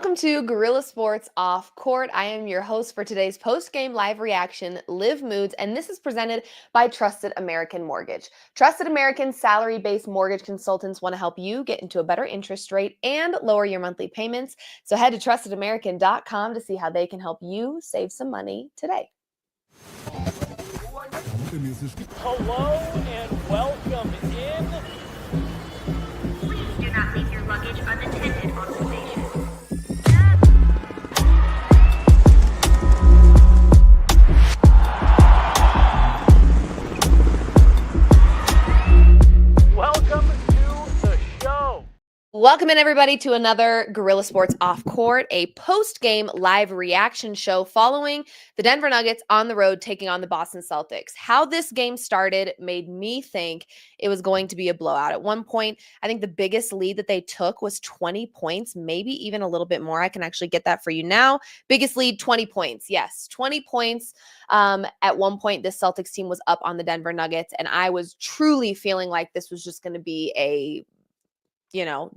Welcome to Gorilla Sports Off Court. I am your host for today's post-game live reaction, Liv Moods, and this is presented by Trusted American Mortgage. Trusted American salary-based mortgage consultants want to help you get into a better interest rate and lower your monthly payments. So head to trustedamerican.com to see how they can help you save some money today. Hello and welcome in. Please do not leave your luggage unattended on the station. Welcome to the show. Welcome in, everybody, to another Gorilla Sports Off Court, a post-game live reaction show following the Denver Nuggets on the road taking on the Boston Celtics. How this game started made me think it was going to be a blowout. At one point, I think the biggest lead that they took was 20 points, maybe even a little bit more. I can actually get that for you now. Biggest lead, 20 points. Yes, 20 points. At one point, this Celtics team was up on the Denver Nuggets, and I was truly feeling like this was just going to be a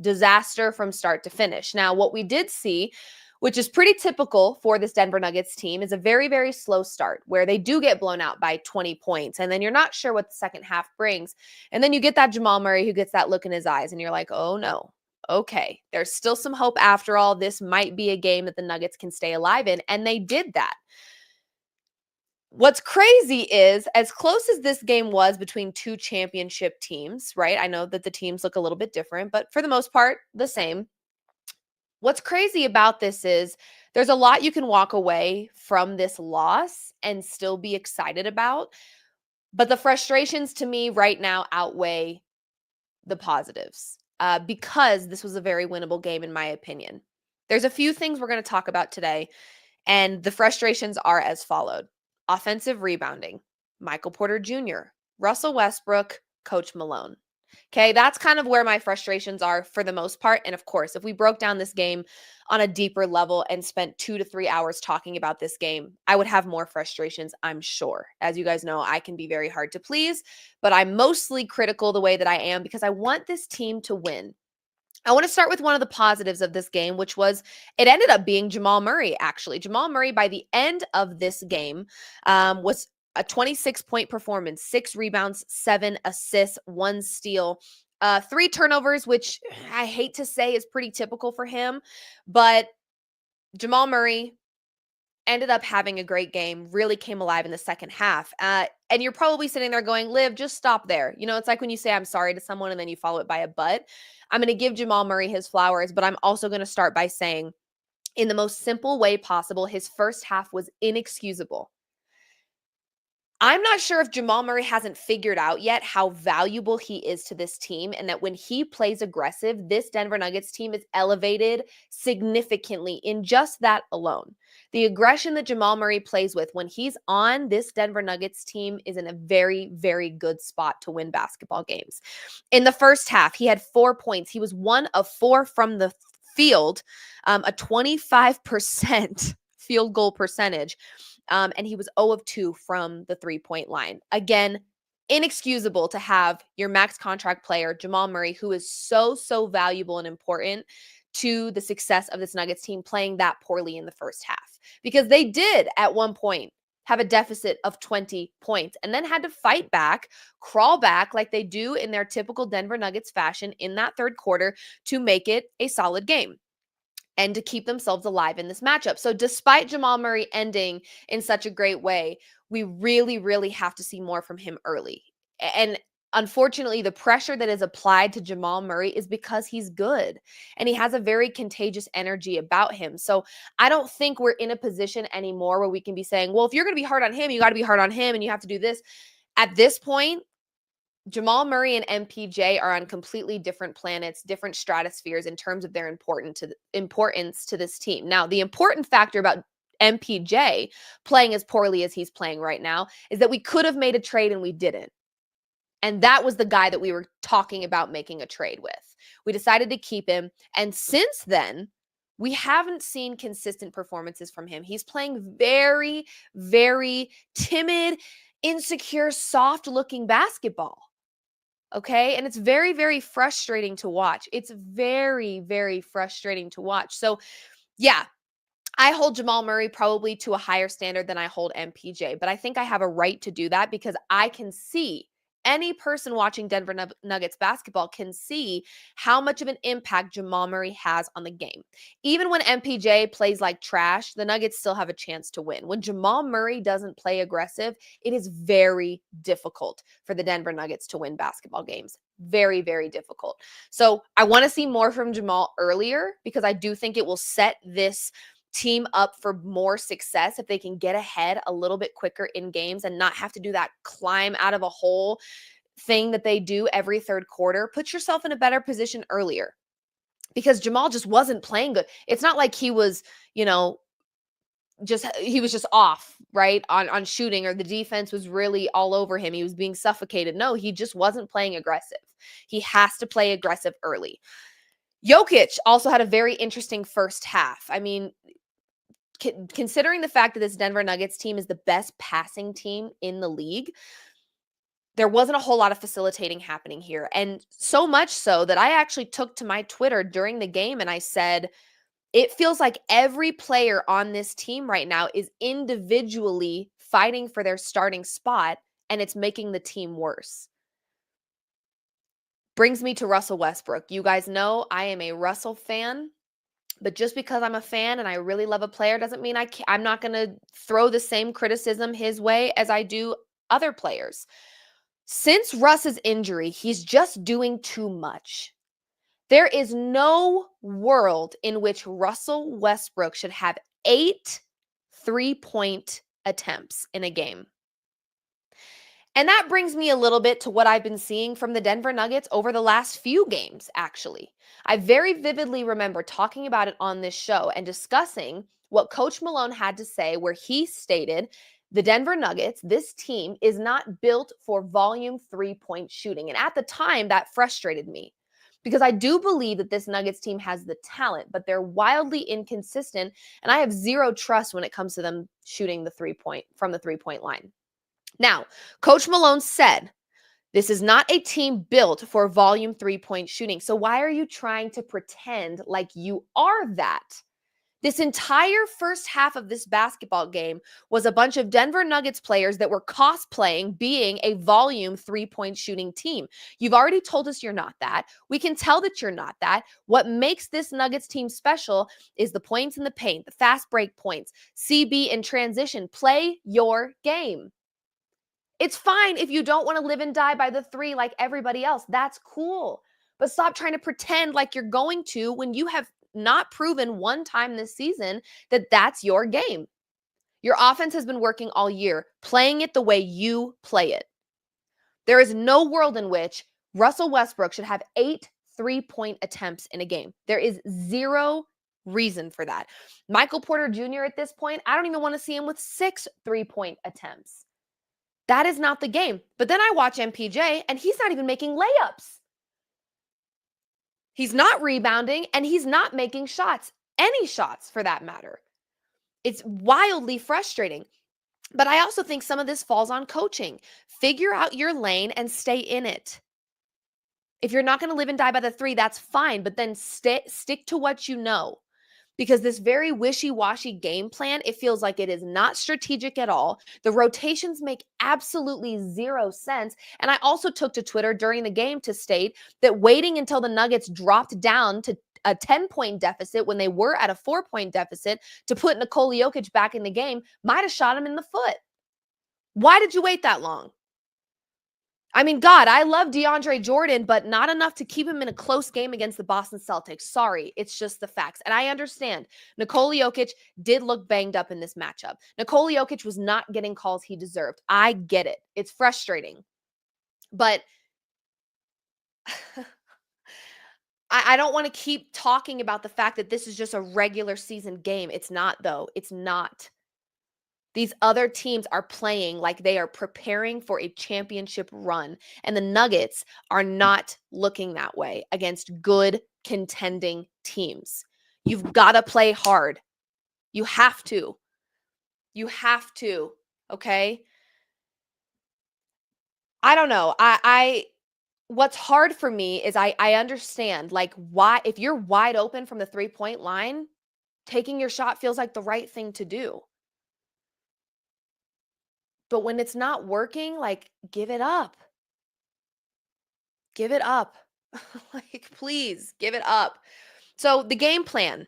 disaster from start to finish. Now, what we did see, which is pretty typical for this Denver Nuggets team, is a very, very slow start where they do get blown out by 20 points. And then you're not sure what the second half brings. And then you get that Jamal Murray who gets that look in his eyes and you're like, oh no, okay, there's still some hope after all. This might be a game that the Nuggets can stay alive in. And they did that. What's crazy is, as close as this game was between two championship teams, right? I know that the teams look a little bit different, but for the most part, the same. What's crazy about this is there's a lot you can walk away from this loss and still be excited about. But the frustrations to me right now outweigh the positives because this was a very winnable game, in my opinion. There's a few things we're going to talk about today, and the frustrations are as followed. Offensive rebounding, Michael Porter Jr., Russell Westbrook, Coach Malone. Okay, that's kind of where my frustrations are for the most part. And of course, if we broke down this game on a deeper level and spent 2 to 3 hours talking about this game, I would have more frustrations, I'm sure. As you guys know, I can be very hard to please, but I'm mostly critical the way that I am because I want this team to win. I want to start with one of the positives of this game, which was it ended up being Jamal Murray, actually. Jamal Murray, by the end of this game, was a 26-point performance, 6 rebounds, 7 assists, 1 steal, 3 turnovers, which I hate to say is pretty typical for him. But Jamal Murray ended up having a great game, really came alive in the second half. And you're probably sitting there going, Liv, just stop there. You know, it's like when you say I'm sorry to someone and then you follow it by a but. I'm going to give Jamal Murray his flowers, but I'm also going to start by saying, in the most simple way possible, his first half was inexcusable. I'm not sure if Jamal Murray hasn't figured out yet how valuable he is to this team, and that when he plays aggressive, this Denver Nuggets team is elevated significantly in just that alone. The aggression that Jamal Murray plays with when he's on this Denver Nuggets team is in a very, very good spot to win basketball games. In the first half, he had 4 points. He was 1 of 4 from the field, a 25% field goal percentage. And he was 0 of 2 from the three-point line. Again, inexcusable to have your max contract player, Jamal Murray, who is so, so valuable and important to the success of this Nuggets team, playing that poorly in the first half. Because they did, at one point, have a deficit of 20 points and then had to fight back, crawl back like they do in their typical Denver Nuggets fashion in that third quarter to make it a solid game and to keep themselves alive in this matchup. So despite Jamal Murray ending in such a great way, we really, really have to see more from him early. And unfortunately, the pressure that is applied to Jamal Murray is because he's good and he has a very contagious energy about him. So I don't think we're in a position anymore where we can be saying, well, if you're going to be hard on him, you got to be hard on him and you have to do this. At this point, Jamal Murray and MPJ are on completely different planets, different stratospheres in terms of their importance to this team. Now, the important factor about MPJ playing as poorly as he's playing right now is that we could have made a trade and we didn't. And that was the guy that we were talking about making a trade with. We decided to keep him. And since then, we haven't seen consistent performances from him. He's playing very, very timid, insecure, soft-looking basketball. Okay. And it's very, very frustrating to watch. It's very, very frustrating to watch. So Yeah, I hold Jamal Murray probably to a higher standard than I hold MPJ, but I think I have a right to do that because I can see any person watching Denver Nuggets basketball can see how much of an impact Jamal Murray has on the game. Even when MPJ plays like trash, the Nuggets still have a chance to win. When Jamal Murray doesn't play aggressive, it is very difficult for the Denver Nuggets to win basketball games. Very, very difficult. So I want to see more from Jamal earlier because I do think it will set this team up for more success if they can get ahead a little bit quicker in games and not have to do that climb out of a hole thing that they do every third quarter. Put yourself in a better position earlier because Jamal just wasn't playing good. It's not like he was, he was just off, right? On shooting, or the defense was really all over him. He was being suffocated. No, he just wasn't playing aggressive. He has to play aggressive early. Jokic also had a very interesting first half. I mean, considering the fact that this Denver Nuggets team is the best passing team in the league, there wasn't a whole lot of facilitating happening here. And so much so that I actually took to my Twitter during the game and I said, it feels like every player on this team right now is individually fighting for their starting spot, and it's making the team worse. Brings me to Russell Westbrook. You guys know I am a Russell fan. But just because I'm a fan and I really love a player doesn't mean I'm not going to throw the same criticism his way as I do other players. Since Russ's injury, he's just doing too much. There is no world in which Russell Westbrook should have 8 3-point attempts in a game. And that brings me a little bit to what I've been seeing from the Denver Nuggets over the last few games, actually. I very vividly remember talking about it on this show and discussing what Coach Malone had to say, where he stated the Denver Nuggets, this team, is not built for volume 3-point shooting. And at the time, that frustrated me because I do believe that this Nuggets team has the talent, but they're wildly inconsistent. And I have zero trust when it comes to them shooting the 3-point from the 3-point line. Now, Coach Malone said, this is not a team built for volume 3-point shooting. So why are you trying to pretend like you are that? This entire first half of this basketball game was a bunch of Denver Nuggets players that were cosplaying being a volume 3-point shooting team. You've already told us you're not that. We can tell that you're not that. What makes this Nuggets team special is the points in the paint, the fast break points, CB in transition. Play your game. It's fine if you don't want to live and die by the 3 like everybody else. That's cool. But stop trying to pretend like you're going to when you have not proven one time this season that that's your game. Your offense has been working all year, playing it the way you play it. There is no world in which Russell Westbrook should have 8 3-point attempts in a game. There is zero reason for that. Michael Porter Jr. at this point, I don't even want to see him with 6 3-point attempts. That is not the game. But then I watch MPJ and he's not even making layups. He's not rebounding and he's not making shots, any shots for that matter. It's wildly frustrating. But I also think some of this falls on coaching. Figure out your lane and stay in it. If you're not going to live and die by the 3, that's fine, but then stick to what you know. Because this very wishy-washy game plan, it feels like it is not strategic at all. The rotations make absolutely zero sense. And I also took to Twitter during the game to state that waiting until the Nuggets dropped down to a 10-point deficit when they were at a 4-point deficit to put Nikola Jokic back in the game might have shot him in the foot. Why did you wait that long? I mean, God, I love DeAndre Jordan, but not enough to keep him in a close game against the Boston Celtics. Sorry, it's just the facts. And I understand Nikola Jokic did look banged up in this matchup. Nikola Jokic was not getting calls he deserved. I get it. It's frustrating. But I don't want to keep talking about the fact that this is just a regular season game. It's not, though. It's not. These other teams are playing like they are preparing for a championship run, and the Nuggets are not looking that way against good contending teams. You've got to play hard. You have to. You have to, okay? I don't know. What's hard for me is I understand, like, why, if you're wide open from the 3-point line, Taking your shot feels like the right thing to do. But when it's not working, like, give it up. Give it up. Like, please give it up. So the game plan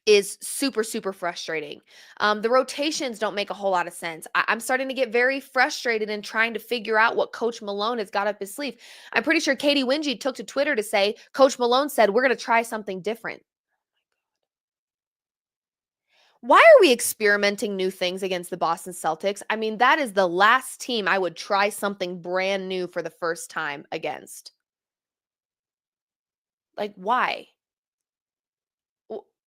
is super, super frustrating. The rotations don't make a whole lot of sense. I'm starting to get very frustrated in trying to figure out what Coach Malone has got up his sleeve. I'm pretty sure Katie Wingy took to Twitter to say, Coach Malone said, we're going to try something different. Why are we experimenting new things against the Boston Celtics? I mean, that is the last team I would try something brand new for the first time against. Like, why?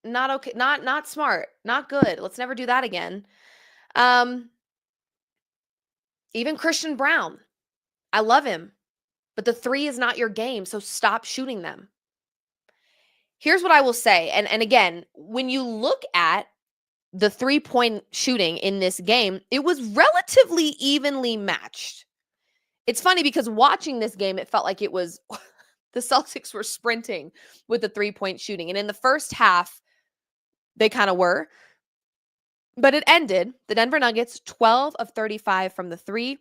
Not okay, not smart, not good. Let's never do that again. Even Christian Brown. I love him, but the three is not your game, so stop shooting them. Here's what I will say, and again, when you look at the 3-point shooting in this game, it was relatively evenly matched. It's funny because watching this game, it felt like it was the Celtics were sprinting with the 3-point shooting. And in the first half, they kind of were. But it ended, the Denver Nuggets 12 of 35 from the three,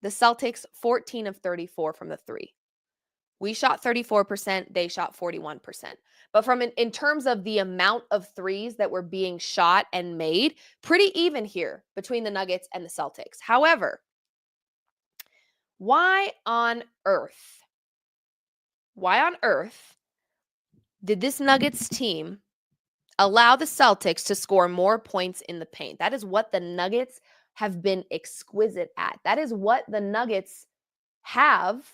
the Celtics 14 of 34 from the three. We shot 34%, they shot 41%. But in terms of the amount of threes that were being shot and made, pretty even here between the Nuggets and the Celtics. However, why on earth did this Nuggets team allow the Celtics to score more points in the paint? That is what the Nuggets have been exquisite at. That is what the Nuggets have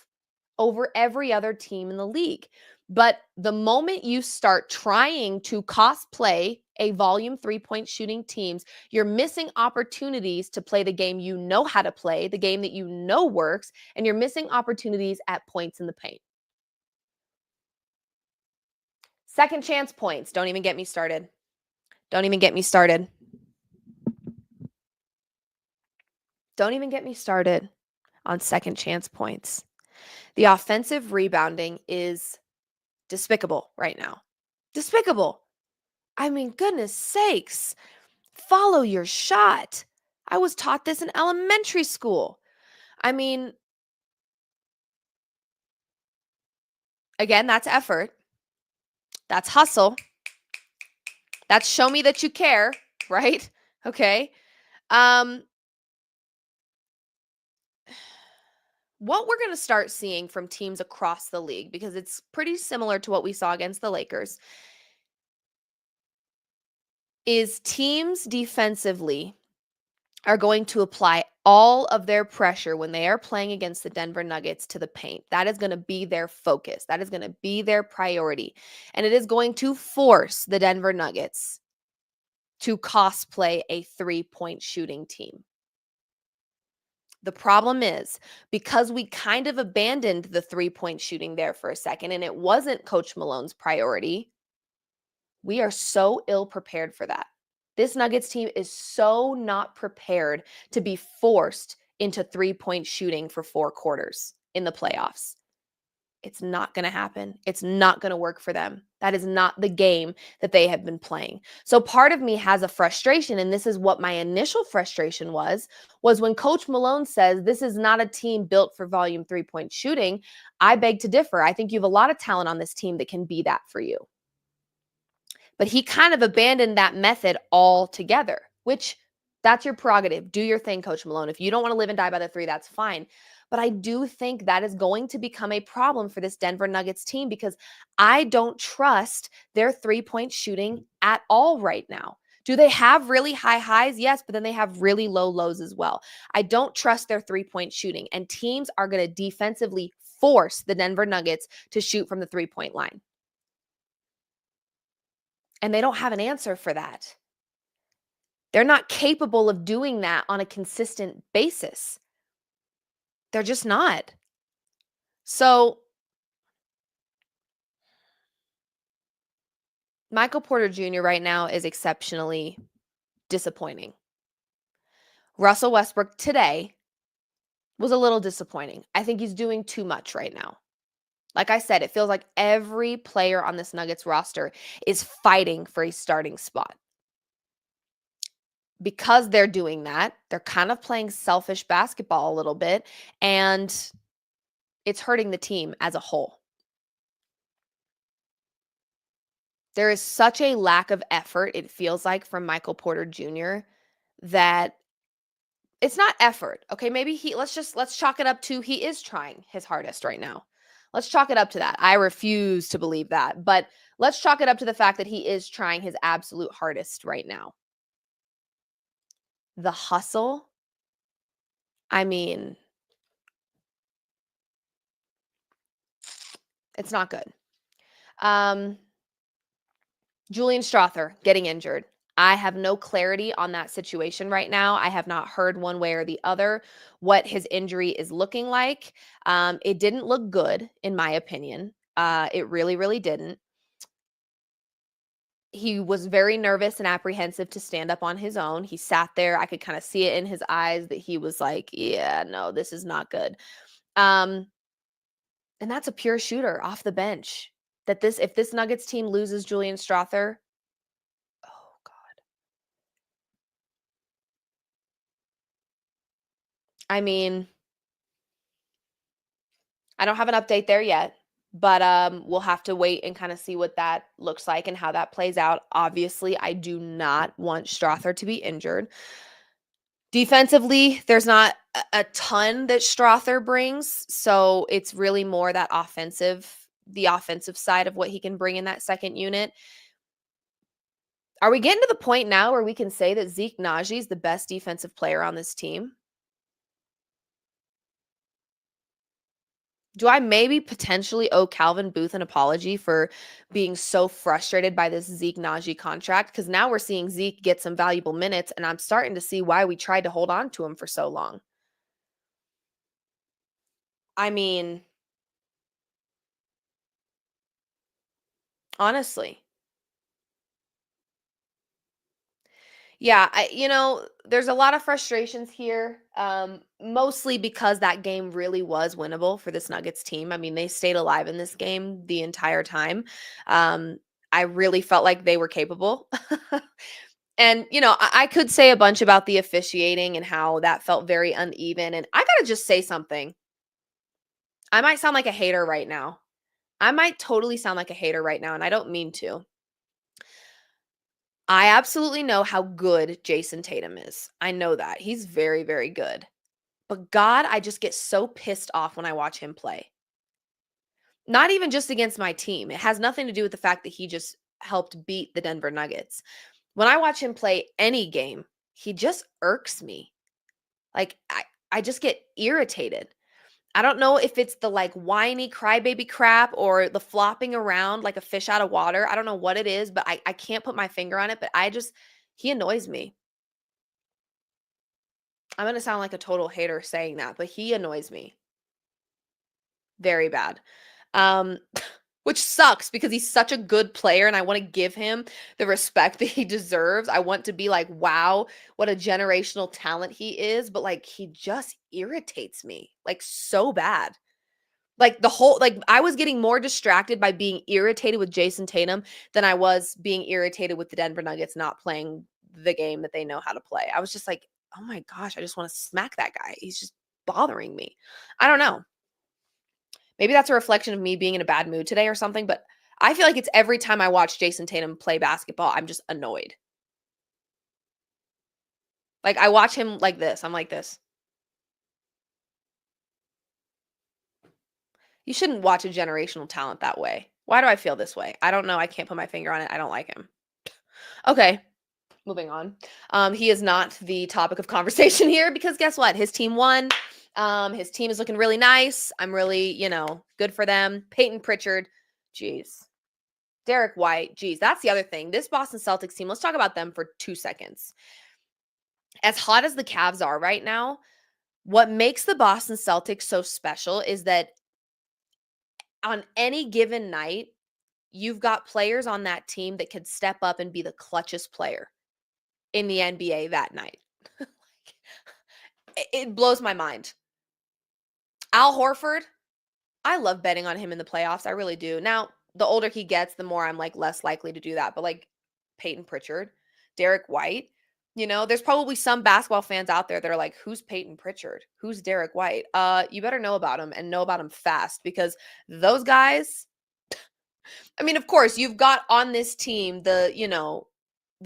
over every other team in the league. But the moment you start trying to cosplay a volume 3-point shooting teams, you're missing opportunities to play the game you know how to play, the game that you know works, and you're missing opportunities at points in the paint. Second chance points. Don't even get me started. Don't even get me started. Don't even get me started on second chance points. The offensive rebounding is despicable right now. Despicable. I mean, goodness sakes. Follow your shot. I was taught this in elementary school. I mean, again, that's effort. That's hustle. That's show me that you care, right? Okay. What we're going to start seeing from teams across the league, because it's pretty similar to what we saw against the Lakers, is teams defensively are going to apply all of their pressure when they are playing against the Denver Nuggets to the paint. That is going to be their focus. That is going to be their priority. And it is going to force the Denver Nuggets to cosplay a 3-point shooting team. The problem is, because we kind of abandoned the 3-point shooting there for a second, and it wasn't Coach Malone's priority, we are so ill prepared for that. This Nuggets team is so not prepared to be forced into 3-point shooting for 4 quarters in the playoffs. It's not going to happen. It's not going to work for them. That is not the game that they have been playing. So part of me has a frustration, and this is what my initial frustration was when Coach Malone says this is not a team built for volume 3-point shooting. I beg to differ. I think you have a lot of talent on this team that can be that for you. But he kind of abandoned that method altogether, which that's your prerogative. Do your thing, Coach Malone. If you don't want to live and die by the 3, that's fine. But I do think that is going to become a problem for this Denver Nuggets team because I don't trust their 3-point shooting at all right now. Do they have really high highs? Yes, but then they have really low lows as well. I don't trust their 3-point shooting, and teams are going to defensively force the Denver Nuggets to shoot from the 3-point line. And they don't have an answer for that. They're not capable of doing that on a consistent basis. They're just not. So Michael Porter Jr. right now is exceptionally disappointing. Russell Westbrook today was a little disappointing. I think he's doing too much right now. Like I said, it feels like every player on this Nuggets roster is fighting for a starting spot. Because they're doing that, they're kind of playing selfish basketball a little bit, and it's hurting the team as a whole. There is such a lack of effort, it feels like, from Michael Porter Jr. that it's not effort. Okay, maybe let's chalk it up to he is trying his hardest right now. Let's chalk it up to that. I refuse to believe that, but let's chalk it up to the fact that he is trying his absolute hardest right now. The hustle, I mean, it's not good. Julian Strawther getting injured. I have no clarity on that situation right now. I have not heard one way or the other what his injury is looking like. It didn't look good, in my opinion. It really, really didn't. He was very nervous and apprehensive to stand up on his own. He sat there. I could kind of see it in his eyes that he was like, yeah, no, this is not good. And that's a pure shooter off the bench. If this Nuggets team loses Julian Strawther, oh God. I mean, I don't have an update there yet, but we'll have to wait and kind of see what that looks like and how that plays out. Obviously, I do not want Strawther to be injured. Defensively, there's not a ton that Strawther brings, so it's really more the offensive side of what he can bring in that second unit. Are we getting to the point now where we can say that Zeke Naji is the best defensive player on this team? Do I maybe potentially owe Calvin Booth an apology for being so frustrated by this Zeke Naji contract? Because now we're seeing Zeke get some valuable minutes, and I'm starting to see why we tried to hold on to him for so long. I mean, honestly. Yeah, there's a lot of frustrations here, mostly because that game really was winnable for this Nuggets team. I mean, they stayed alive in this game the entire time. Um, I really felt like they were capable. And, I could say a bunch about the officiating and how that felt very uneven. And I got to just say something. I might sound like a hater right now. I might totally sound like a hater right now, and I don't mean to. I absolutely know how good Jason Tatum is. I know that. He's very, very good. But God, I just get so pissed off when I watch him play. Not even just against my team. It has nothing to do with the fact that he just helped beat the Denver Nuggets. When I watch him play any game, he just irks me. Like I just get irritated. I don't know if it's the whiny crybaby crap or the flopping around like a fish out of water. I don't know what it is, but I can't put my finger on it. But he annoys me. I'm going to sound like a total hater saying that, but he annoys me. Very bad. Which sucks because he's such a good player and I want to give him the respect that he deserves. I want to be like, wow, what a generational talent he is. But he just irritates me so bad. I was getting more distracted by being irritated with Jason Tatum than I was being irritated with the Denver Nuggets not playing the game that they know how to play. I was just like, oh my gosh, I just want to smack that guy. He's just bothering me. I don't know. Maybe that's a reflection of me being in a bad mood today or something, but I feel like it's every time I watch Jason Tatum play basketball, I'm just annoyed. I watch him like this. I'm like this. You shouldn't watch a generational talent that way. Why do I feel this way? I don't know. I can't put my finger on it. I don't like him. Okay, moving on. He is not the topic of conversation here because guess what? His team won. His team is looking really nice. I'm really, good for them. Peyton Pritchard, geez. Derek White, geez. That's the other thing. This Boston Celtics team, let's talk about them for 2 seconds. As hot as the Cavs are right now, what makes the Boston Celtics so special is that on any given night, you've got players on that team that could step up and be the clutchest player in the NBA that night. It blows my mind. Al Horford, I love betting on him in the playoffs. I really do. Now, the older he gets, the more I'm like less likely to do that. But like Peyton Pritchard, Derek White, there's probably some basketball fans out there that are like, who's Peyton Pritchard? Who's Derek White? You better know about him and know about him fast, because those guys, I mean, of course, you've got on this team the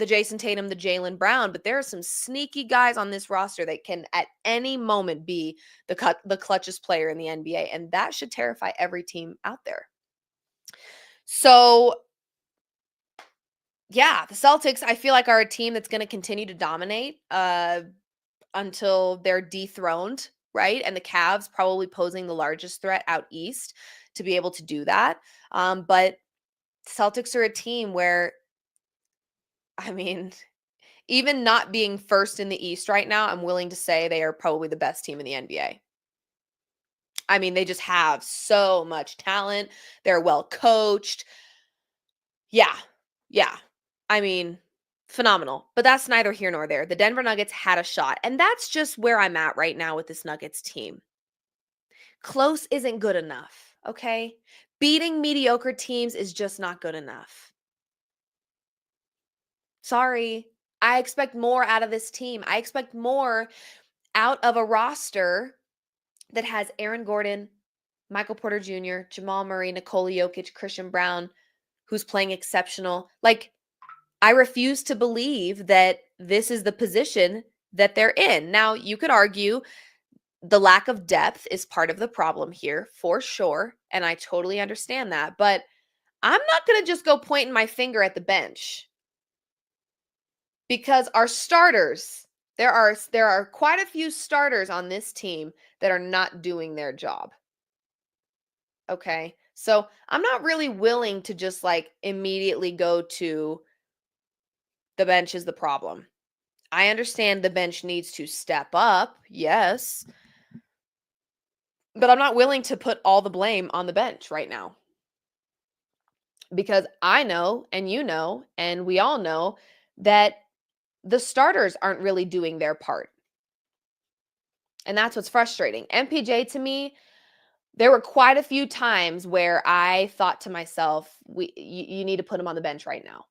Jason Tatum, the Jaylen Brown, but there are some sneaky guys on this roster that can at any moment be the clutchest player in the NBA, and that should terrify every team out there. So, yeah, the Celtics, I feel like, are a team that's going to continue to dominate until they're dethroned, right? And the Cavs probably posing the largest threat out east to be able to do that. But Celtics are a team where, I mean, even not being first in the East right now, I'm willing to say they are probably the best team in the NBA. I mean, they just have so much talent. They're well coached. Yeah. I mean, phenomenal. But that's neither here nor there. The Denver Nuggets had a shot, and that's just where I'm at right now with this Nuggets team. Close isn't good enough, okay? Beating mediocre teams is just not good enough. Sorry. I expect more out of this team. I expect more out of a roster that has Aaron Gordon, Michael Porter Jr., Jamal Murray, Nikola Jokic, Christian Brown, who's playing exceptional. Like, I refuse to believe that this is the position that they're in. Now, you could argue the lack of depth is part of the problem here, for sure, and I totally understand that. But I'm not going to just go pointing my finger at the bench, because our starters, there are quite a few starters on this team that are not doing their job. Okay? So, I'm not really willing to just like immediately go to the bench is the problem. I understand the bench needs to step up, yes, but I'm not willing to put all the blame on the bench right now. Because I know, and and we all know that the starters aren't really doing their part. And that's what's frustrating. MPJ, to me, there were quite a few times where I thought to myself, you need to put him on the bench right now.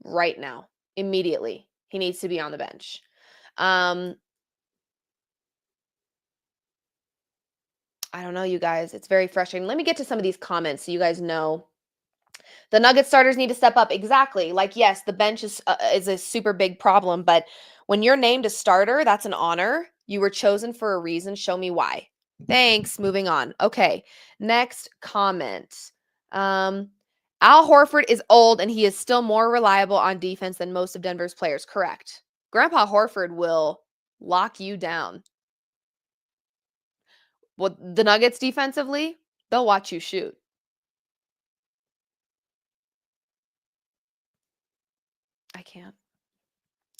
Right now. Immediately. He needs to be on the bench. I don't know, you guys. It's very frustrating. Let me get to some of these comments so you guys know. The Nugget starters need to step up. Exactly. Like, yes, the bench is a super big problem, but when you're named a starter, that's an honor. You were chosen for a reason. Show me why. Thanks. Moving on. Okay. Next comment. Al Horford is old and he is still more reliable on defense than most of Denver's players. Correct. Grandpa Horford will lock you down. Well, the Nuggets defensively, they'll watch you shoot. I can't.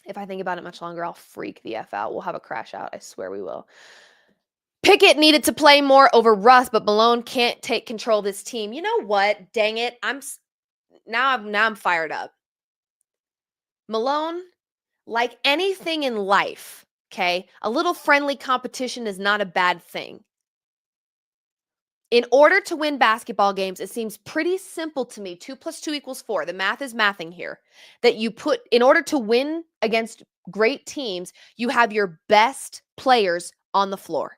If I think about it much longer, I'll freak the F out. We'll have a crash out. I swear we will. Pickett needed to play more over Russ, but Malone can't take control of this team. You know what? Dang it. I'm fired up. Malone, like anything in life, okay? A little friendly competition is not a bad thing. In order to win basketball games, it seems pretty simple to me. 2 + 2 = 4. The math is mathing here. That in order to win against great teams, you have your best players on the floor.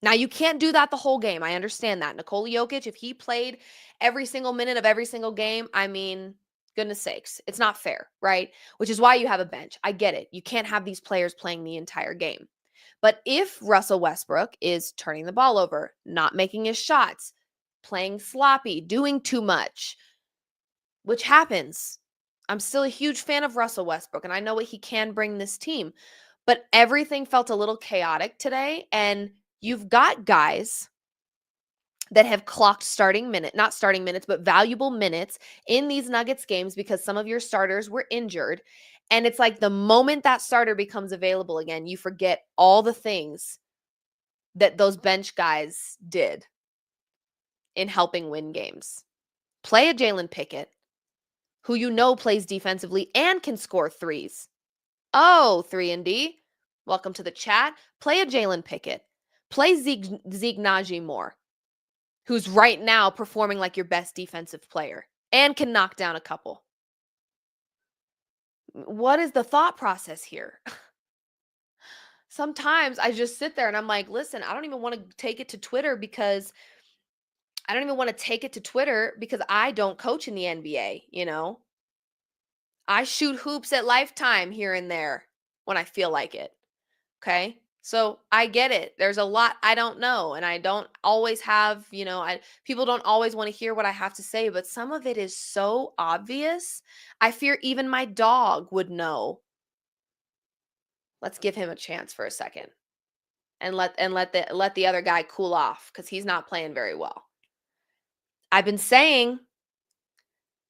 Now, you can't do that the whole game. I understand that. Nikola Jokic, if he played every single minute of every single game, I mean, goodness sakes, it's not fair, right? Which is why you have a bench. I get it. You can't have these players playing the entire game. But if Russell Westbrook is turning the ball over, not making his shots, playing sloppy, doing too much, which happens, I'm still a huge fan of Russell Westbrook, and I know what he can bring this team. But everything felt a little chaotic today, and you've got guys that have clocked not starting minutes, but valuable minutes in these Nuggets games because some of your starters were injured. And it's like the moment that starter becomes available again, you forget all the things that those bench guys did in helping win games. Play a Jalen Pickett, who you know plays defensively and can score threes. Oh, 3 and D. Welcome to the chat. Play a Jalen Pickett. Play Zeke Naji more, who's right now performing like your best defensive player and can knock down a couple. What is the thought process here? Sometimes I just sit there and I'm like, listen, I don't even want to take it to Twitter because I don't coach in the NBA, you know? I shoot hoops at Lifetime here and there when I feel like it. Okay? So I get it. There's a lot I don't know, and I don't always have, people don't always want to hear what I have to say, but some of it is so obvious. I fear even my dog would know. Let's give him a chance for a second and let the other guy cool off because he's not playing very well. I've been saying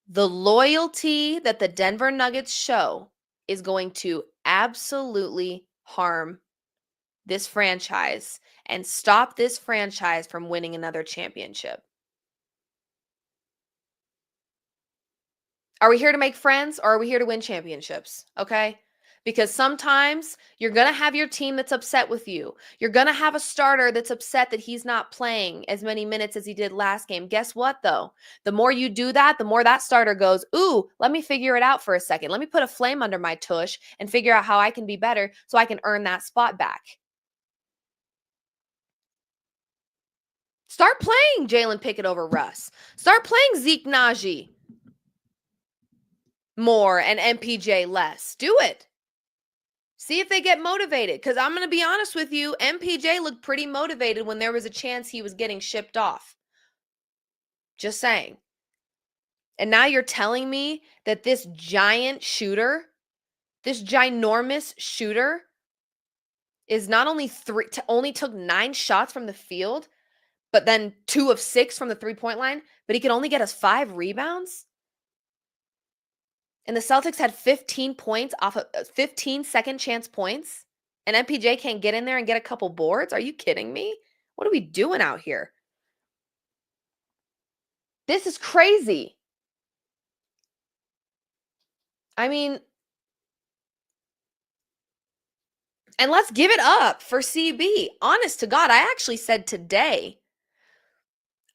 the loyalty that the Denver Nuggets show is going to absolutely harm this franchise and stop this franchise from winning another championship. Are we here to make friends or are we here to win championships? Okay? Because sometimes you're going to have your team that's upset with you. You're going to have a starter that's upset that he's not playing as many minutes as he did last game. Guess what, though? The more you do that, the more that starter goes, ooh, let me figure it out for a second. Let me put a flame under my tush and figure out how I can be better so I can earn that spot back. Start playing Jalen Pickett over Russ. Start playing Zeke Naji more and MPJ less. Do it. See if they get motivated. Because I'm going to be honest with you, MPJ looked pretty motivated when there was a chance he was getting shipped off. Just saying. And now you're telling me that this giant shooter, this ginormous shooter, is not only only took 9 shots from the field, but then 2 of 6 from the three-point line, but he could only get us 5 rebounds? And the Celtics had 15 points off of 15 second chance points, and MPJ can't get in there and get a couple boards? Are you kidding me? What are we doing out here? This is crazy. I mean, and let's give it up for CB. Honest to God, I actually said today,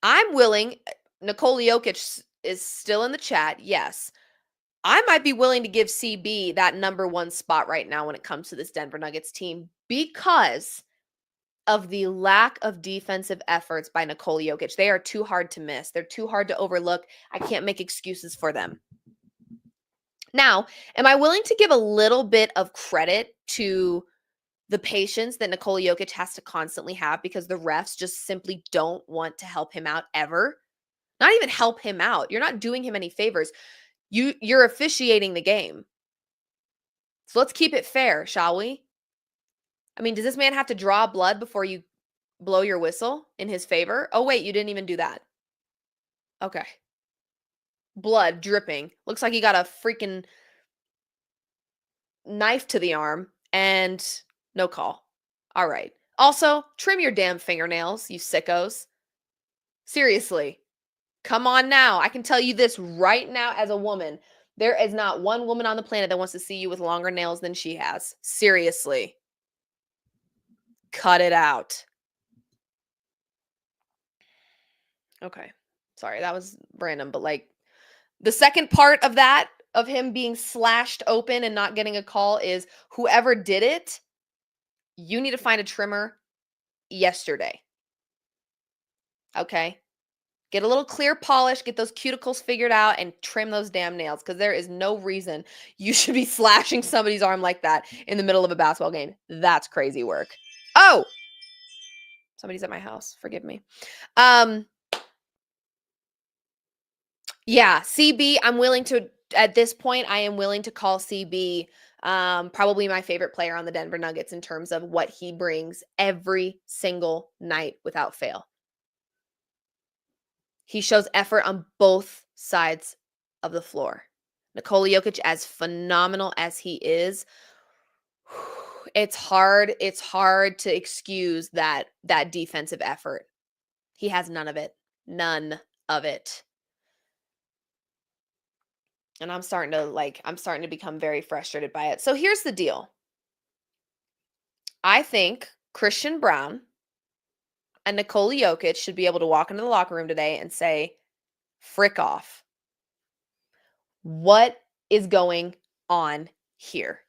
I'm willing, Nikola Jokic is still in the chat, yes. I might be willing to give CB that number 1 spot right now when it comes to this Denver Nuggets team because of the lack of defensive efforts by Nikola Jokic. They are too hard to miss. They're too hard to overlook. I can't make excuses for them. Now, am I willing to give a little bit of credit to the patience that Nikola Jokic has to constantly have because the refs just simply don't want to help him out ever? Not even help him out. You're not doing him any favors. You're officiating the game. So let's keep it fair, shall we? I mean, does this man have to draw blood before you blow your whistle in his favor? Oh, wait, you didn't even do that. Okay. Blood dripping. Looks like he got a freaking knife to the arm and no call. All right. Also, trim your damn fingernails, you sickos. Seriously. Come on now. I can tell you this right now as a woman. There is not one woman on the planet that wants to see you with longer nails than she has. Seriously. Cut it out. Okay. Sorry, that was random, but like the second part of that, of him being slashed open and not getting a call, is whoever did it, you need to find a trimmer yesterday. Okay? Get a little clear polish, get those cuticles figured out, and trim those damn nails because there is no reason you should be slashing somebody's arm like that in the middle of a basketball game. That's crazy work. Oh! Somebody's at my house. Forgive me. Yeah, CB, at this point, I am willing to call CB probably my favorite player on the Denver Nuggets in terms of what he brings every single night without fail. He shows effort on both sides of the floor. Nikola Jokic, as phenomenal as he is, it's hard to excuse that defensive effort. He has none of it. None of it. And I'm starting to become very frustrated by it. So here's the deal. I think Christian Braun and Nikola Jokic should be able to walk into the locker room today and say, frick off. What is going on here?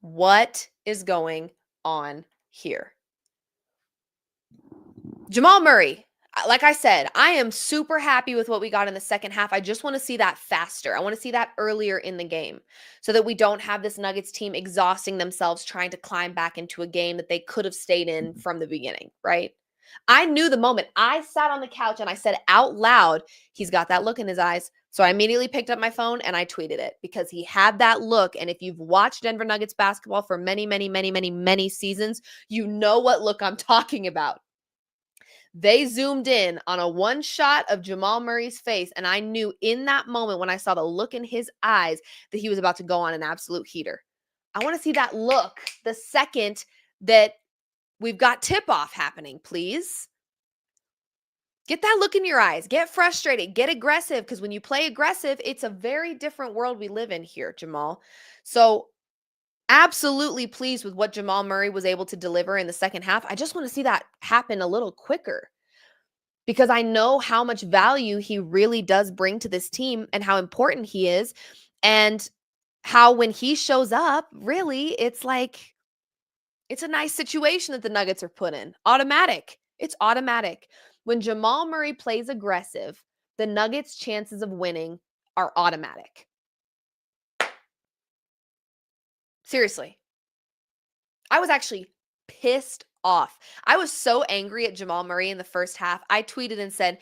What is going on here? Jamal Murray, like I said, I am super happy with what we got in the second half. I just want to see that faster. I want to see that earlier in the game so that we don't have this Nuggets team exhausting themselves trying to climb back into a game that they could have stayed in from the beginning, right? I knew the moment I sat on the couch and I said out loud, he's got that look in his eyes. So I immediately picked up my phone and I tweeted it because he had that look. And if you've watched Denver Nuggets basketball for many, many, many, many, many seasons, you know what look I'm talking about. They zoomed in on a one shot of Jamal Murray's face, and I knew in that moment when I saw the look in his eyes that he was about to go on an absolute heater. I want to see that look the second that we've got tip-off happening, please. Get that look in your eyes. Get frustrated. Get aggressive, because when you play aggressive, it's a very different world we live in here, Jamal. So absolutely pleased with what Jamal Murray was able to deliver in the second half. I just want to see that happen a little quicker because I know how much value he really does bring to this team and how important he is, and how when he shows up, really, it's like it's a nice situation that the Nuggets are put in. Automatic. It's automatic. When Jamal Murray plays aggressive, the Nuggets' chances of winning are automatic. Seriously. I was actually pissed off. I was so angry at Jamal Murray in the first half. I tweeted and said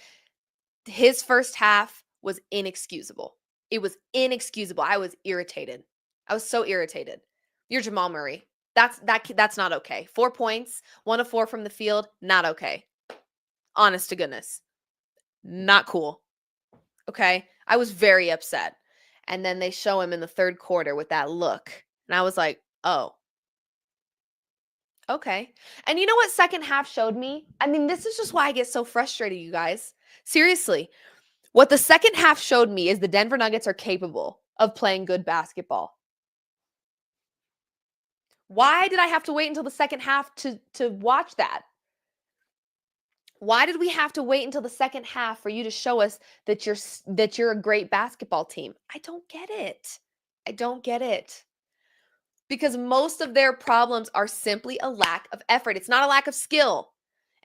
his first half was inexcusable. It was inexcusable. I was irritated. I was so irritated. You're Jamal Murray. That's not okay. 4 points, 1 of 4 from the field, not okay. Honest to goodness. Not cool. Okay? I was very upset. And then they show him in the third quarter with that look. And I was like, oh. Okay. And you know what second half showed me? I mean, this is just why I get so frustrated, you guys. Seriously. What the second half showed me is the Denver Nuggets are capable of playing good basketball. Why did I have to wait until the second half to watch that? Why did we have to wait until the second half for you to show us that you're a great basketball team? I don't get it. I don't get it. Because most of their problems are simply a lack of effort. It's not a lack of skill.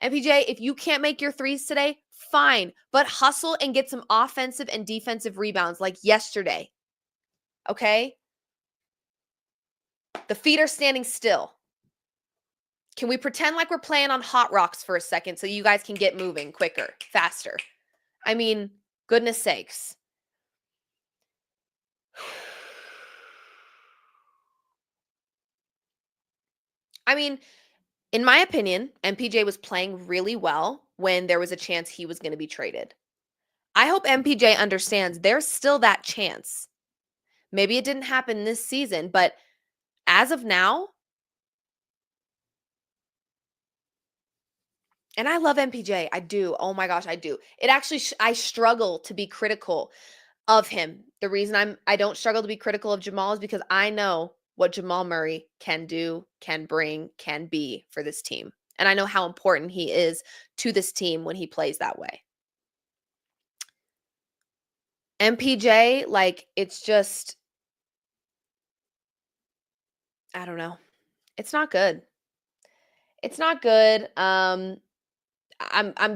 MPJ, if you can't make your threes today, fine. But hustle and get some offensive and defensive rebounds like yesterday. Okay? The feet are standing still. Can we pretend like we're playing on hot rocks for a second so you guys can get moving quicker, faster? I mean, goodness sakes. I mean, in my opinion, MPJ was playing really well when there was a chance he was going to be traded. I hope MPJ understands there's still that chance. Maybe it didn't happen this season, but as of now, and I love MPJ. I do. Oh my gosh, I do. It actually, I struggle to be critical of him. The reason I don't struggle to be critical of Jamal is because I know what Jamal Murray can do, can bring, can be for this team. And I know how important he is to this team when he plays that way. MPJ, like, it's just, I don't know. It's not good. It's not good. I'm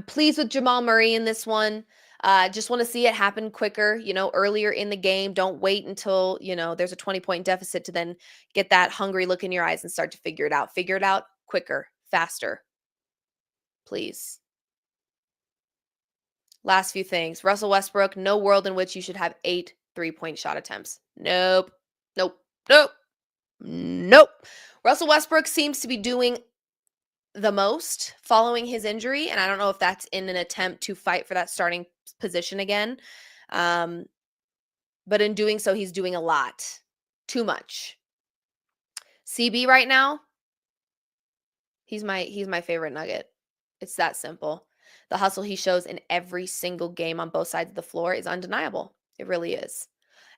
pleased with Jamal Murray in this one. Just want to see it happen quicker, earlier in the game. Don't wait until, there's a 20-point deficit to then get that hungry look in your eyes and start to figure it out. Figure it out quicker, faster. Please. Last few things. Russell Westbrook, no world in which you should have 8 3-point shot attempts. Nope. Nope. Nope. Nope. Russell Westbrook seems to be doing the most following his injury, and I don't know if that's in an attempt to fight for that starting position again. But in doing so, he's doing a lot. Too much. CB right now, he's my favorite Nugget. It's that simple. The hustle he shows in every single game on both sides of the floor is undeniable. It really is.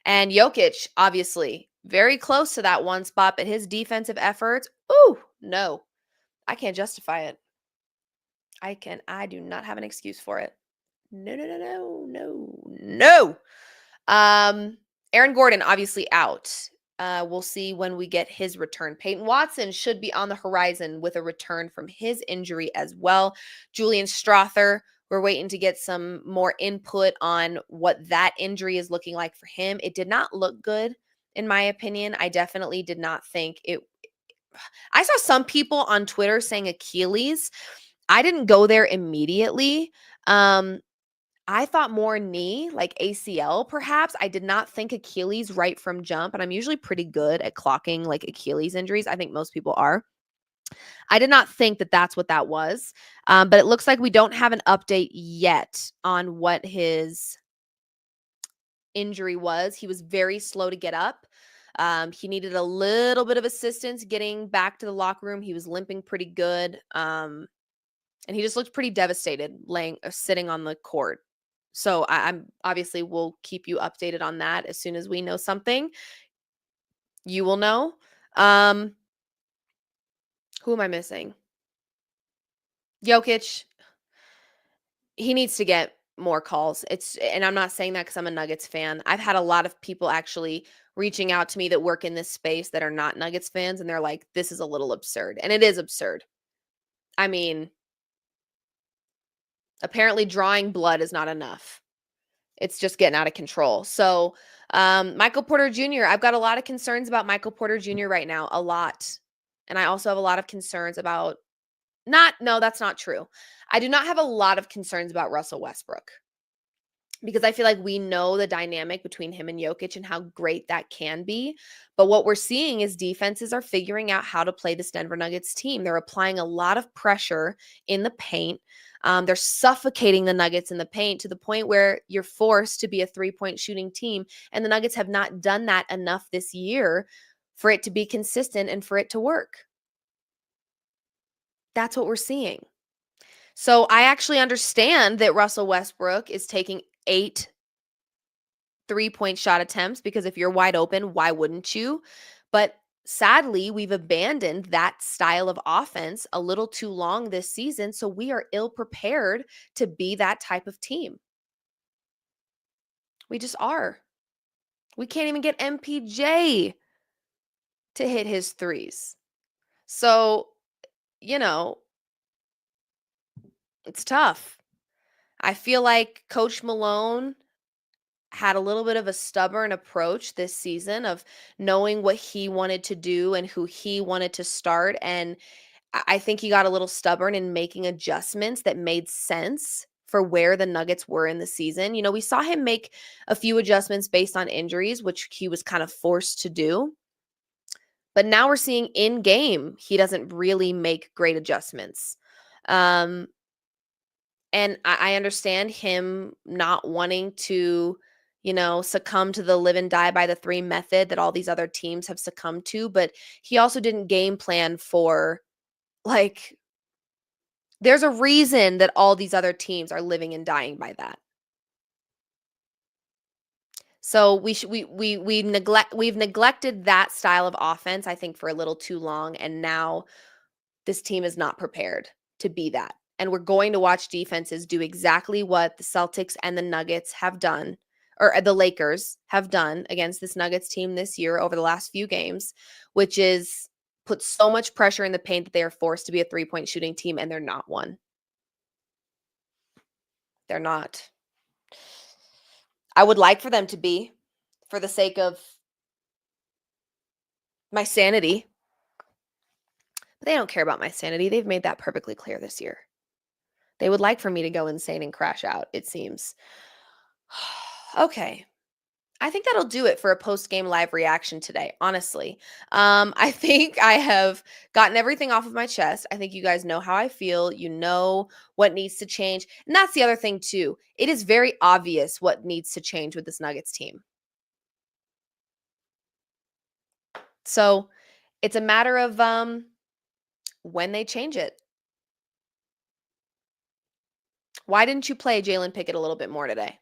And Jokic, obviously, very close to that one spot, but his defensive efforts, ooh, no. I can't justify it. I do not have an excuse for it. No, no, no, no, no, no. Aaron Gordon obviously out. We'll see when we get his return. Peyton Watson should be on the horizon with a return from his injury as well. Julian Strother, we're waiting to get some more input on what that injury is looking like for him. It did not look good, in my opinion. I definitely did not think it. I saw some people on Twitter saying Achilles. I didn't go there immediately. I thought more knee, like ACL perhaps. I did not think Achilles right from jump, and I'm usually pretty good at clocking like Achilles injuries. I think most people are. I did not think that that's what that was, but it looks like we don't have an update yet on what his injury was. He was very slow to get up. He needed a little bit of assistance getting back to the locker room. He was limping pretty good, and he just looked pretty devastated, sitting on the court. So I'm obviously we'll keep you updated on that as soon as we know something. You will know. Who am I missing? Jokic. He needs to get more calls. And I'm not saying that because I'm a Nuggets fan. I've had a lot of people actually reaching out to me that work in this space that are not Nuggets fans, and they're like, "This is a little absurd," and it is absurd. I mean, apparently drawing blood is not enough. It's just getting out of control. So, Michael Porter Jr., I've got a lot of concerns about Michael Porter Jr. right now, a lot. And I also have a lot of concerns about no, that's not true. I do not have a lot of concerns about Russell Westbrook because I feel like we know the dynamic between him and Jokic and how great that can be. But what we're seeing is defenses are figuring out how to play this Denver Nuggets team. They're applying a lot of pressure in the paint. They're suffocating the Nuggets in the paint to the point where you're forced to be a three-point shooting team. And the Nuggets have not done that enough this year for it to be consistent and for it to work. That's what we're seeing. So I actually understand that Russell Westbrook is taking 8 three-point shot attempts because if you're wide open, why wouldn't you? But sadly, we've abandoned that style of offense a little too long this season, so we are ill prepared to be that type of team. We just are. We can't even get MPJ to hit his threes. So, you know, it's tough. I feel like Coach Malone had a little bit of a stubborn approach this season of knowing what he wanted to do and who he wanted to start. And I think he got a little stubborn in making adjustments that made sense for where the Nuggets were in the season. You know, we saw him make a few adjustments based on injuries, which he was kind of forced to do. But now we're seeing in game, he doesn't really make great adjustments. And I understand him not wanting to, succumb to the live and die by the three method that all these other teams have succumbed to. But he also didn't game plan for, like, there's a reason that all these other teams are living and dying by that. So we've neglected that style of offense, I think, for a little too long. And now this team is not prepared to be that. And we're going to watch defenses do exactly what the Celtics and the Nuggets have done, or the Lakers have done against this Nuggets team this year over the last few games, which is put so much pressure in the paint that they are forced to be a three-point shooting team, and they're not one. They're not. I would like for them to be, for the sake of my sanity. But they don't care about my sanity. They've made that perfectly clear this year. They would like for me to go insane and crash out, it seems. Okay. I think that'll do it for a post-game live reaction today, honestly. I think I have gotten everything off of my chest. I think you guys know how I feel. You know what needs to change. And that's the other thing, too. It is very obvious what needs to change with this Nuggets team. So it's a matter of when they change it. Why didn't you play Jalen Pickett a little bit more today?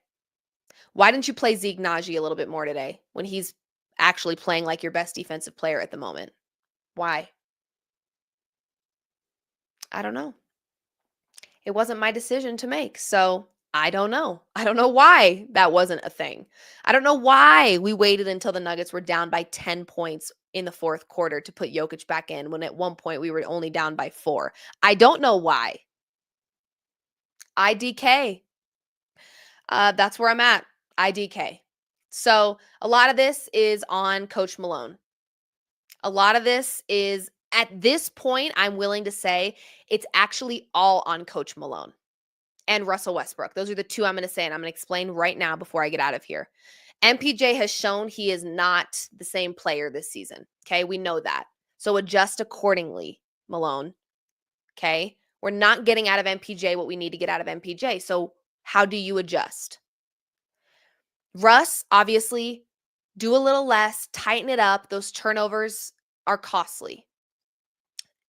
Why didn't you play Zeke Naji a little bit more today when he's actually playing like your best defensive player at the moment? Why? I don't know. It wasn't my decision to make. So I don't know. I don't know why that wasn't a thing. I don't know why we waited until the Nuggets were down by 10 points in the fourth quarter to put Jokic back in when at one point we were only down by 4. I don't know why. IDK. That's where I'm at. IDK. So a lot of this is on Coach Malone. A lot of this is, at this point, I'm willing to say it's actually all on Coach Malone and Russell Westbrook. Those are the two I'm going to say, and I'm going to explain right now before I get out of here. MPJ has shown he is not the same player this season. Okay, we know that. So adjust accordingly, Malone. Okay, we're not getting out of MPJ what we need to get out of MPJ. So how do you adjust? Russ, obviously, do a little less, tighten it up. Those turnovers are costly.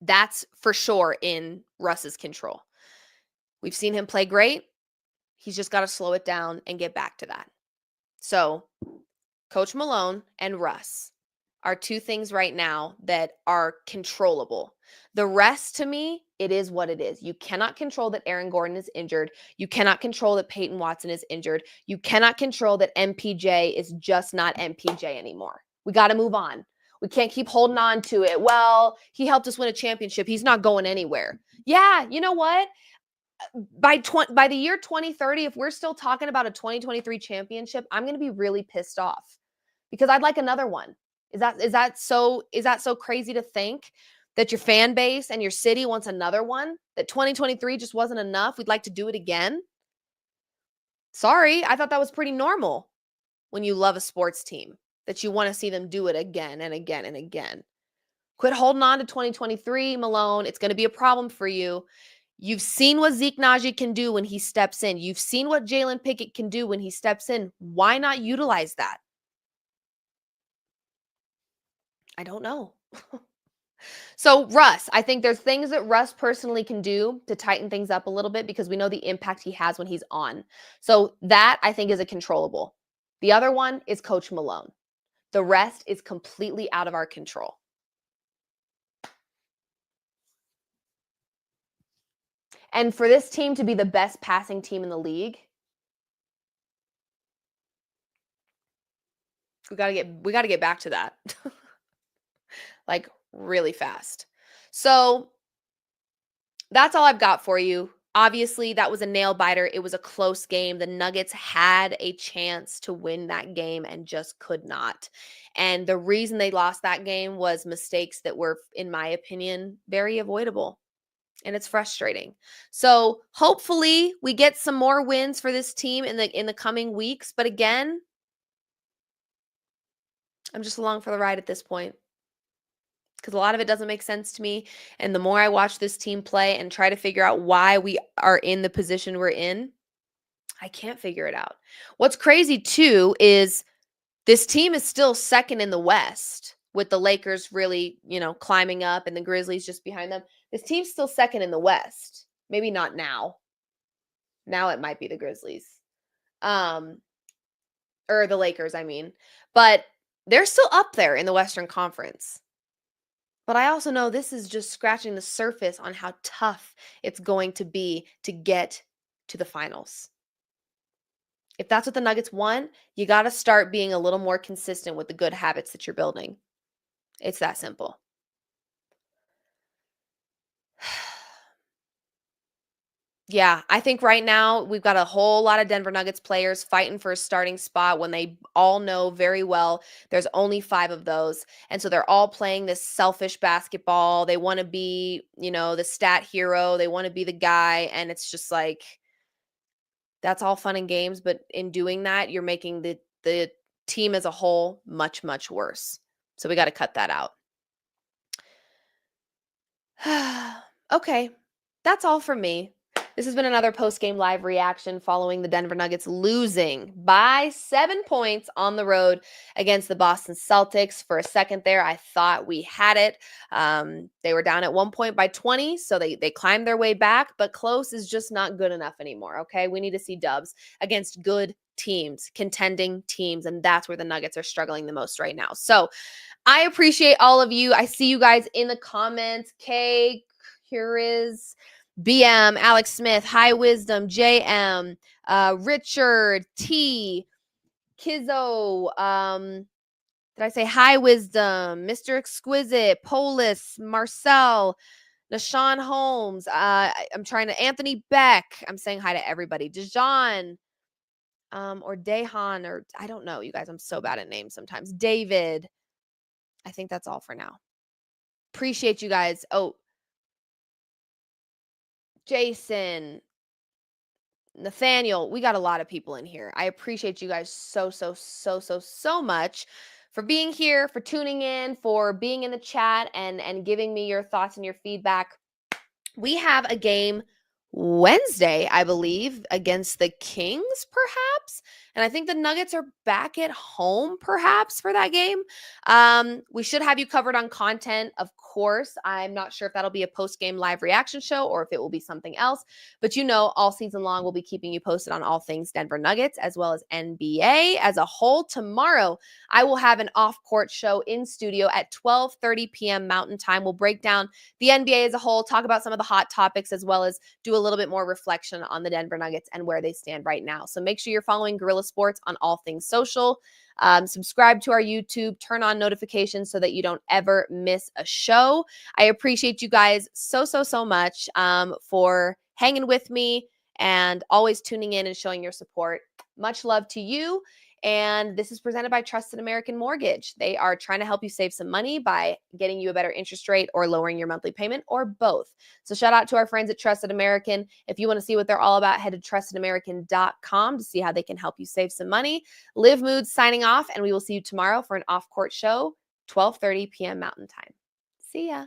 That's for sure in Russ's control. We've seen him play great. He's just got to slow it down and get back to that. So, Coach Malone and Russ are two things right now that are controllable. The rest, to me, it is what it is. You cannot control that Aaron Gordon is injured. You cannot control that Peyton Watson is injured. You cannot control that MPJ is just not MPJ anymore. We got to move on. We can't keep holding on to it. Well, he helped us win a championship. He's not going anywhere. Yeah, you know what? By the year 2030, if we're still talking about a 2023 championship, I'm going to be really pissed off because I'd like another one. Is that so crazy to think that your fan base and your city wants another one? That 2023 just wasn't enough? We'd like to do it again? Sorry, I thought that was pretty normal when you love a sports team, that you want to see them do it again and again and again. Quit holding on to 2023, Malone. It's going to be a problem for you. You've seen what Zeke Naji can do when he steps in. You've seen what Jalen Pickett can do when he steps in. Why not utilize that? I don't know. So Russ, I think there's things that Russ personally can do to tighten things up a little bit because we know the impact he has when he's on. So that, I think, is a controllable. The other one is Coach Malone. The rest is completely out of our control. And for this team to be the best passing team in the league, we got to get back to that. Like really fast. So that's all I've got for you. Obviously, that was a nail biter. It was a close game. The Nuggets had a chance to win that game and just could not. And the reason they lost that game was mistakes that were, in my opinion, very avoidable. And it's frustrating. So hopefully we get some more wins for this team in the coming weeks. But again, I'm just along for the ride at this point, because a lot of it doesn't make sense to me. And the more I watch this team play and try to figure out why we are in the position we're in, I can't figure it out. What's crazy too is this team is still second in the West, with the Lakers really, climbing up and the Grizzlies just behind them. This team's still second in the West. Maybe not now. Now it might be the Grizzlies. Or the Lakers, I mean. But they're still up there in the Western Conference. But I also know this is just scratching the surface on how tough it's going to be to get to the finals. If that's what the Nuggets want, you got to start being a little more consistent with the good habits that you're building. It's that simple. Yeah, I think right now we've got a whole lot of Denver Nuggets players fighting for a starting spot when they all know very well there's only 5 of those. And so they're all playing this selfish basketball. They want to be, the stat hero. They want to be the guy. And it's just like, that's all fun and games. But in doing that, you're making the team as a whole much, much worse. So we got to cut that out. Okay, that's all from me. This has been another post-game live reaction following the Denver Nuggets losing by 7 points on the road against the Boston Celtics. For a second there, I thought we had it. They were down at 1 point by 20, so they climbed their way back, but close is just not good enough anymore, okay? We need to see dubs against good teams, contending teams, and that's where the Nuggets are struggling the most right now. So I appreciate all of you. I see you guys in the comments. Kay, here is... BM, Alex Smith, High Wisdom, JM, Richard, T, Kizzo, did I say High Wisdom, Mr. Exquisite, Polis, Marcel, Nashawn Holmes, I'm trying to, Anthony Beck, I'm saying hi to everybody, Dijon, or Dehan, or I don't know, you guys, I'm so bad at names sometimes, David, I think that's all for now. Appreciate you guys. Oh, Jason, Nathaniel, we got a lot of people in here. I appreciate you guys so much for being here, for tuning in, for being in the chat and giving me your thoughts and your feedback. We have a game Wednesday, I believe, against the Kings, perhaps. And I think the Nuggets are back at home, perhaps, for that game. We should have you covered on content, of course. I'm not sure if that'll be a post-game live reaction show or if it will be something else. But all season long, we'll be keeping you posted on all things Denver Nuggets, as well as NBA as a whole. Tomorrow, I will have an off-court show in studio at 12:30 p.m. Mountain Time. We'll break down the NBA as a whole, talk about some of the hot topics, as well as do a little bit more reflection on the Denver Nuggets and where they stand right now. So make sure you're following Guerrilla Sports on all things social. Subscribe to our YouTube, turn on notifications so that you don't ever miss a show. I appreciate you guys so much for hanging with me and always tuning in and showing your support. Much love to you. And this is presented by Trusted American Mortgage. They are trying to help you save some money by getting you a better interest rate or lowering your monthly payment, or both. So shout out to our friends at Trusted American. If you want to see what they're all about, head to trustedamerican.com to see how they can help you save some money. Liv Moods signing off, and we will see you tomorrow for an off-court show, 12:30 p.m. Mountain Time. See ya.